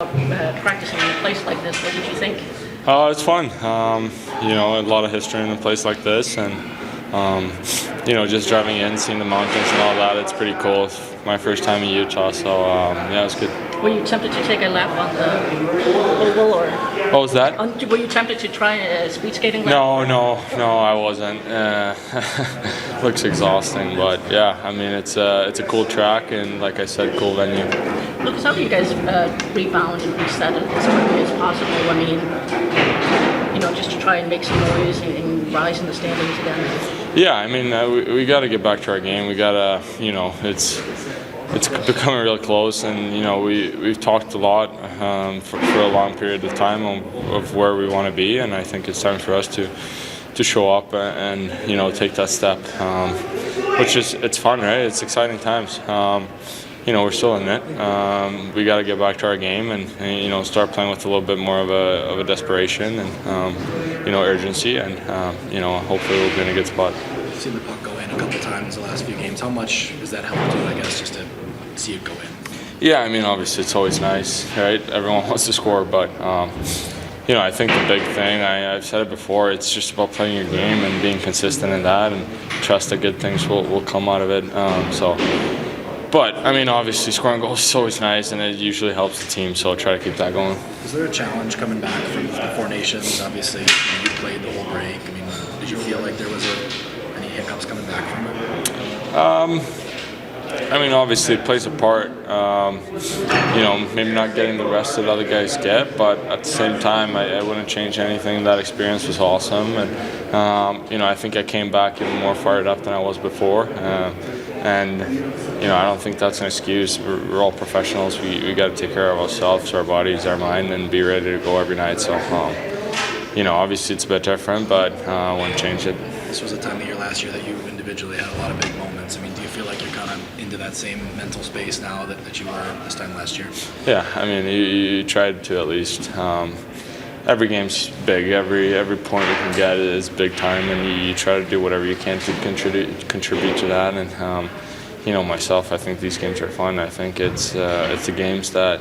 Practicing in a place like this, what did you think? It's fun. A lot of history in a place like this, and just driving in, seeing the mountains and all that. It's pretty cool. It's my first time in Utah, so it was good. Were you tempted to take a lap on the oval, or? What was that? Were you tempted to try a speed skating lap? No, I wasn't. Looks exhausting, but yeah, I mean it's a cool track, and like I said, cool venue. Lucas, how do you guys rebound and reset it as quickly as possible? I mean, just to try and make some noise and rise in the standings again. Yeah, I mean, we got to get back to our game. We got to, it's becoming really close, and we've talked a lot for a long period of time of where we want to be, and I think it's time for us to show up and take that step, which is it's fun, right? It's exciting times. We're still in it. We got to get back to our game and start playing with a little bit more of a desperation and urgency, and hopefully we'll be in a good spot. You've seen the puck go in a couple times the last few games. How much has that helped you, I guess, just to see it go in? Yeah, I mean, obviously it's always nice, right? Everyone wants to score, but I think the big thing, I've said it before, it's just about playing your game and being consistent in that, and trust that good things will come out of it. But, I mean, obviously scoring goals is always nice, and it usually helps the team, so I'll try to keep that going. Is there a challenge coming back from the Four Nations? Obviously, you played the whole break. I mean, did you feel like there was any hiccups coming back from it? I mean, obviously it plays a part, maybe not getting the rest that other guys get, but at the same time, I wouldn't change anything. That experience was awesome, and, I think I came back even more fired up than I was before. And I don't think that's an excuse. We're all professionals. We got to take care of ourselves, our bodies, our mind, and be ready to go every night. So, obviously it's a bit different, but I wouldn't change it. This was a time of year last year that you individually had a lot of big moments. I mean, do you feel like you're kind of into that same mental space now that you were this time last year? Yeah, I mean, you tried to at least. Every game's big. Every point you can get is big time, and you try to do whatever you can to contribute to that. And myself, I think these games are fun. I think it's the games that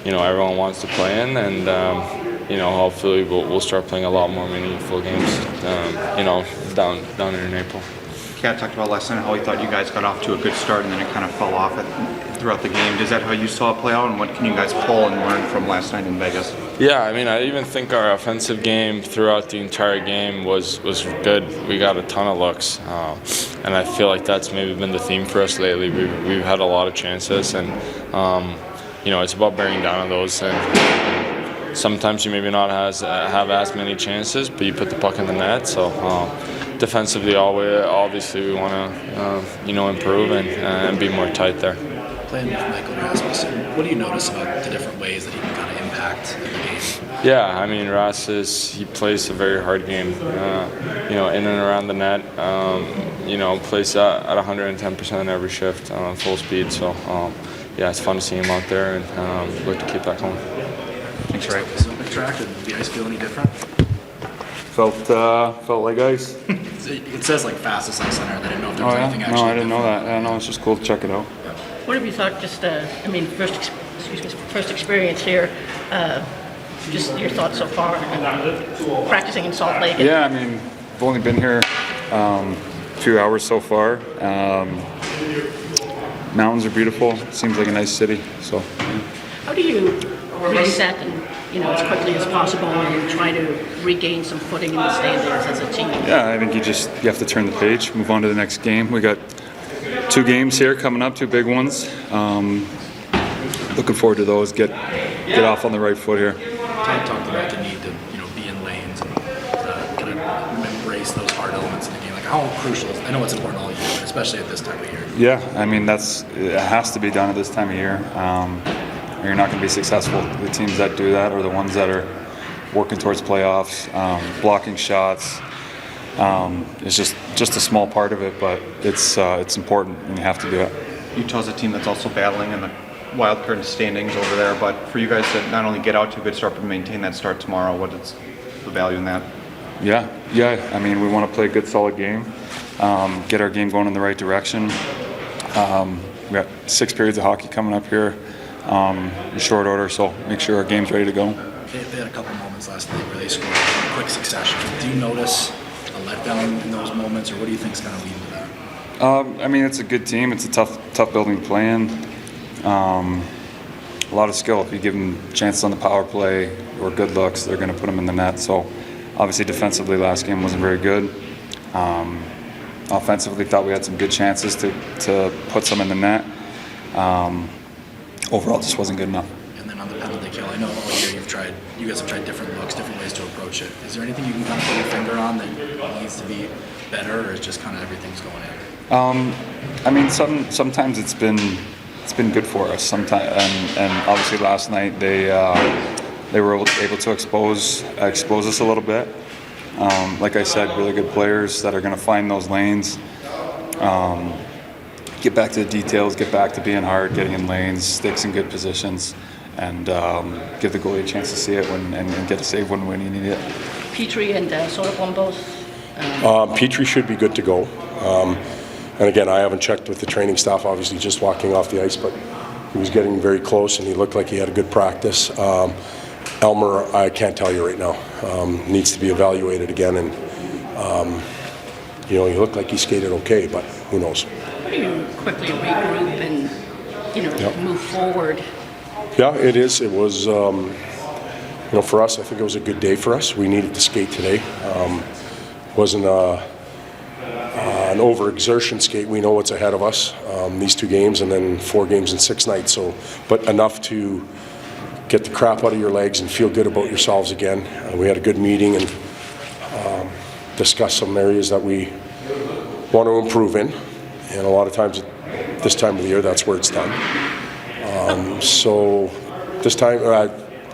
everyone wants to play in, and hopefully we'll start playing a lot more meaningful games. Down in April. Kat talked about last night how he thought you guys got off to a good start and then it kind of fell off throughout the game. Is that how you saw it play out, and what can you guys pull and learn from last night in Vegas? Yeah, I mean, I even think our offensive game throughout the entire game was good. We got a ton of looks, and I feel like that's maybe been the theme for us lately. We've had a lot of chances, and it's about bearing down on those. And sometimes you maybe not have as many chances, but you put the puck in the net. So defensively, obviously we want to improve and be more tight there. Playing with Michael Rasmussen, what do you notice about the different ways that he can kind of impact the game? Yeah, I mean, he plays a very hard game, in and around the net, plays at 110% every shift on full speed. So, it's fun to see him out there, and look to keep that going. Thanks, Ray. So big track, did the ice feel any different? Felt like ice. It says like fastest ice center. I didn't know if there was anything actually. No, I didn't know that. No, it's just cool to check it out. What have you thought? Just, first experience here. Just your thoughts so far, practicing in Salt Lake. Yeah, I mean, I've only been here a few hours so far. Mountains are beautiful. Seems like a nice city. So. How do you reset and as quickly as possible and try to regain some footing in the standings as a team? Yeah, I think you have to turn the page, move on to the next game. We got 2 games here coming up, 2 big ones. Looking forward to those. Get off on the right foot here. Todd talked about the need to be in lanes and kind of embrace those hard elements in the game. Like how crucial is? I know it's important all year, but especially at this time of year. Yeah, I mean it has to be done at this time of year. You're not going to be successful. The teams that do that are the ones that are working towards playoffs, blocking shots. It's just a small part of it, but it's important, and you have to do it. Utah's a team that's also battling in the wild card standings over there, but for you guys to not only get out to a good start but maintain that start tomorrow, what is the value in that? Yeah. I mean, we want to play a good, solid game, get our game going in the right direction. We got 6 periods of hockey coming up here. in short order. So make sure our game's ready to go. They had a couple moments last night where they scored in quick succession. Do you notice a letdown in those moments, or what do you think is kind of leading to that? I mean, it's a good team. It's a tough building to play in. A lot of skill. If you give them chances on the power play or good looks, they're going to put them in the net. So obviously defensively last game wasn't very good. Offensively thought we had some good chances to put some in the net. Overall just wasn't good enough. And then on the penalty kill, I know all year you guys have tried different looks, different ways to approach it. Is there anything you can kind of put your finger on that needs to be better, or is just kind of everything's going in? I mean, sometimes it's been good for us. Sometimes, and obviously last night they were able to expose us a little bit. Like I said, really good players that are going to find those lanes. Get back to the details. Get back to being hard, getting in lanes, sticks in good positions, and give the goalie a chance to see it and get a save when you need it. Petrie and Soderblom both. Petrie should be good to go. And again, I haven't checked with the training staff, obviously just walking off the ice, but he was getting very close and he looked like he had a good practice. Elmer, I can't tell you right now. Needs to be evaluated again, and he looked like he skated okay, but who knows? How do you quickly regroup and move forward? Yeah, it is. It was, for us, I think it was a good day for us. We needed to skate today. Wasn't an overexertion skate. We know what's ahead of us, these 2 games and then 4 games in 6 nights. But enough to get the crap out of your legs and feel good about yourselves again. We had a good meeting and discussed some areas that we want to improve in. And a lot of times at this time of the year, that's where it's done. So this time,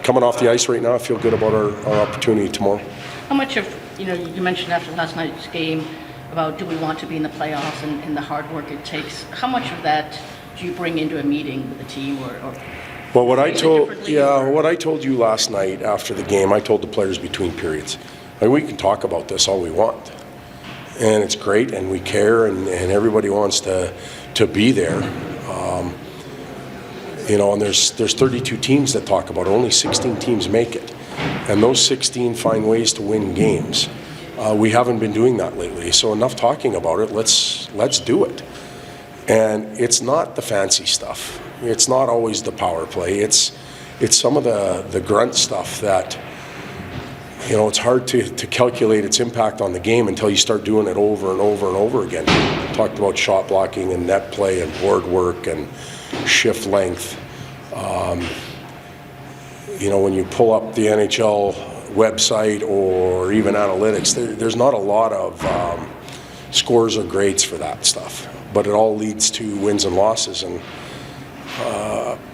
coming off the ice right now, I feel good about our opportunity tomorrow. How much of, you mentioned after last night's game about do we want to be in the playoffs and the hard work it takes. How much of that do you bring into a meeting with the team or well, what I told you last night after the game, I told the players between periods. We can talk about this all we want. And it's great and we care and everybody wants to be there. And there's 32 teams that talk about it. Only 16 teams make it. And those 16 find ways to win games. We haven't been doing that lately, so enough talking about it. Let's do it. And it's not the fancy stuff. It's not always the power play. It's some of the grunt stuff that it's hard to calculate its impact on the game until you start doing it over and over and over again. We talked about shot blocking and net play and board work and shift length. When you pull up the NHL website or even analytics, there's not a lot of scores or grades for that stuff, but it all leads to wins and losses, and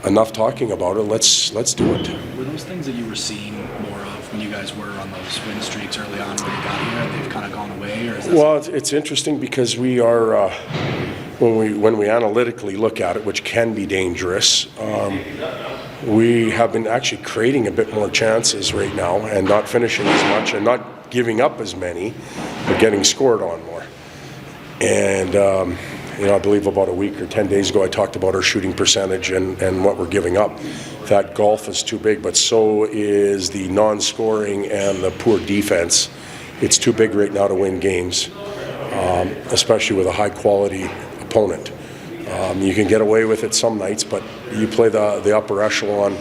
enough talking about it. Let's do it. Were those things that you were seeing more of when you guys were on those win streaks early on when you got here? They've kind of gone away, or is that? Well, it's interesting because we are when we analytically look at it, which can be dangerous. We have been actually creating a bit more chances right now and not finishing as much and not giving up as many, but getting scored on more. And, I believe about a week or 10 days ago I talked about our shooting percentage and what we're giving up. That golf is too big, but so is the non-scoring and the poor defense. It's too big right now to win games, especially with a high-quality opponent. You can get away with it some nights, but you play the upper echelon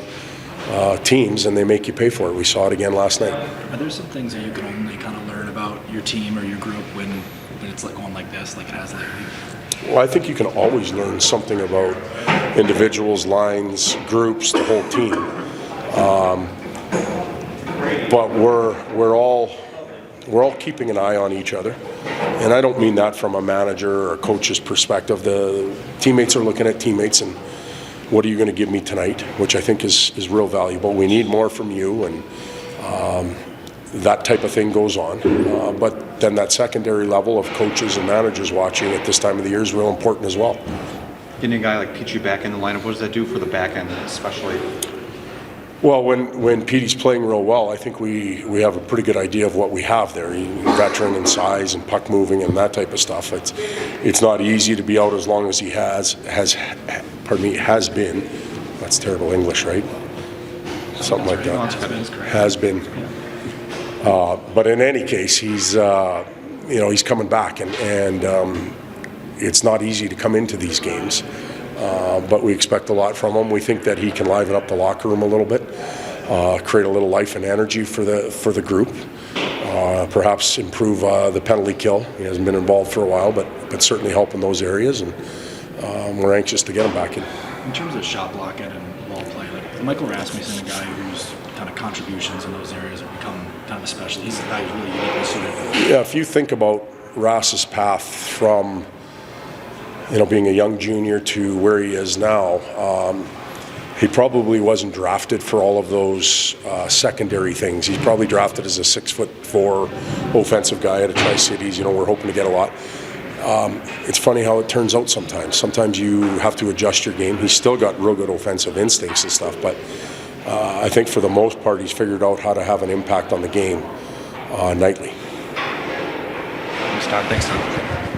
teams and they make you pay for it. We saw it again last night. Are there some things that you can only kind of learn about your team or your group when it's like going like this, like it has lately? Well, I think you can always learn something about individuals, lines, groups, the whole team. But we're all keeping an eye on each other. And I don't mean that from a manager or coach's perspective. The teammates are looking at teammates and what are you going to give me tonight, which I think is real valuable. We need more from you, and that type of thing goes on. But then that secondary level of coaches and managers watching at this time of the year is real important as well. Getting a guy like Petrie back in the lineup, what does that do for the back end especially? Well, when Petey's playing real well, I think we have a pretty good idea of what we have there. He's veteran in size and puck moving and that type of stuff. It's not easy to be out as long as he has been. That's terrible English, right? Something like that. Has been. But in any case, he's he's coming back, and it's not easy to come into these games. But we expect a lot from him. We think that he can liven up the locker room a little bit, create a little life and energy for the group, perhaps improve the penalty kill. He hasn't been involved for a while, but certainly help in those areas, and we're anxious to get him back in. In terms of shot blocking and ball play, like Michael Rasmussen, a guy whose kind of contributions in those areas have become kind of a special. He's a guy who's really uniquely suited. Yeah, if you think about Ross's path from being a young junior to where he is now, he probably wasn't drafted for all of those secondary things. He's probably drafted as a 6'4" offensive guy at a Tri-Cities. We're hoping to get a lot. It's funny how it turns out sometimes. Sometimes you have to adjust your game. He's still got real good offensive instincts and stuff, but I think for the most part he's figured out how to have an impact on the game nightly. Thanks, Todd.